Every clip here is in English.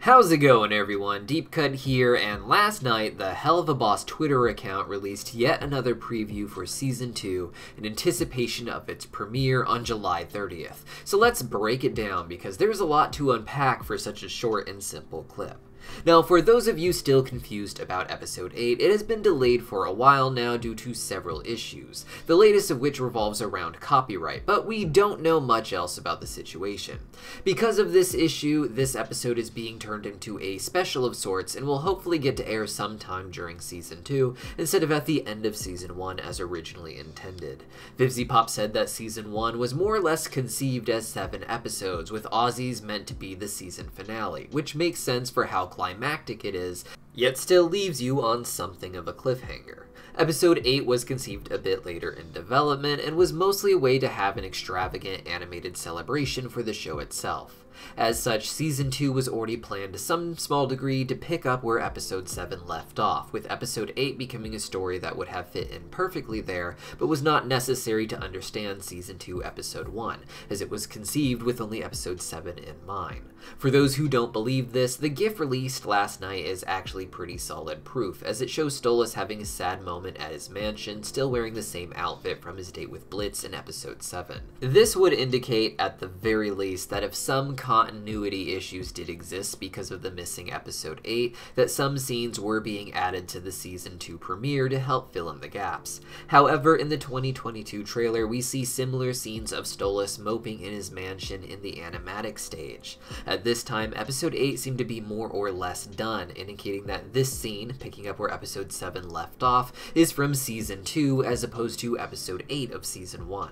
How's it going, everyone? Deepcut here, and last night the Helluva Boss Twitter account released yet another preview for Season 2 in anticipation of its premiere on July 30th. So let's break it down because there's a lot to unpack for such a short and simple clip. Now, for those of you still confused about Episode 8, it has been delayed for a while now due to several issues, the latest of which revolves around copyright, but we don't know much else about the situation. Because of this issue, this episode is being turned into a special of sorts and will hopefully get to air sometime during Season 2, instead of at the end of Season 1 as originally intended. VivziePop said that Season 1 was more or less conceived as 7 episodes, with Aussies meant to be the season finale, which makes sense for how climactic it is, yet still leaves you on something of a cliffhanger. Episode 8 was conceived a bit later in development and was mostly a way to have an extravagant animated celebration for the show itself. As such, Season 2 was already planned to some small degree to pick up where Episode 7 left off, with Episode 8 becoming a story that would have fit in perfectly there, but was not necessary to understand Season 2 Episode 1, as it was conceived with only Episode 7 in mind. For those who don't believe this, the GIF released last night is actually pretty solid proof, as it shows Stolas having a sad moment at his mansion, still wearing the same outfit from his date with Blitz in Episode 7. This would indicate, at the very least, that if some continuity issues did exist because of the missing Episode 8, that some scenes were being added to the Season 2 premiere to help fill in the gaps. However, in the 2022 trailer, we see similar scenes of Stolas moping in his mansion in the animatic stage. At this time, Episode 8 seemed to be more or less done, indicating that this scene, picking up where Episode 7 left off, is from Season 2 as opposed to Episode 8 of Season 1.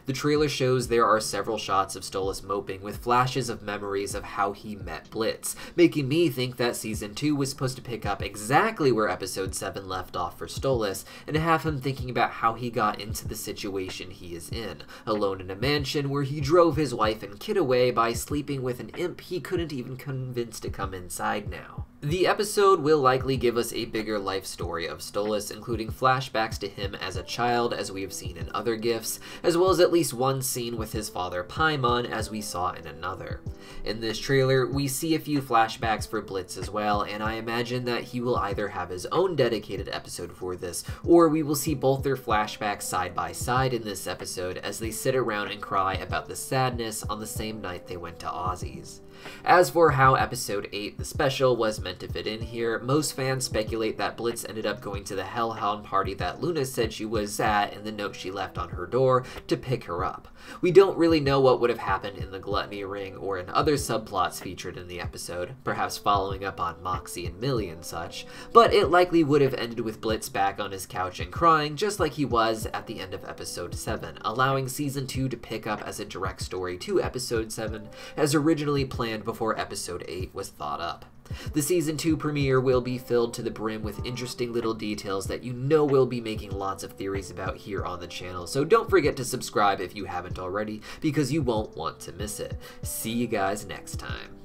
The trailer shows there are several shots of Stolas moping with flashes of memories of how he met Blitz, making me think that Season 2 was supposed to pick up exactly where Episode 7 left off for Stolas, and have him thinking about how he got into the situation he is in, alone in a mansion where he drove his wife and kid away by sleeping with an imp he couldn't even convince to come inside now. The episode will likely give us a bigger life story of Stolas, including flashbacks to him as a child, as we have seen in other GIFs, as well as at least one scene with his father Paimon, as we saw in another. In this trailer, we see a few flashbacks for Blitz as well, and I imagine that he will either have his own dedicated episode for this, or we will see both their flashbacks side by side in this episode as they sit around and cry about the sadness on the same night they went to Aussies. As for how Episode 8, the special, was meant to fit in here, most fans speculate that Blitz ended up going to the Hellhound party that Luna said she was at in the note she left on her door to pick her up. We don't really know what would have happened in the Gluttony Ring or in other subplots featured in the episode, perhaps following up on Moxie and Millie and such, but it likely would have ended with Blitz back on his couch and crying just like he was at the end of Episode 7, allowing Season 2 to pick up as a direct story to Episode 7 as originally planned before Episode 8 was thought up. The Season 2 premiere will be filled to the brim with interesting little details that you know we'll be making lots of theories about here on the channel, so don't forget to subscribe if you haven't already, because you won't want to miss it. See you guys next time.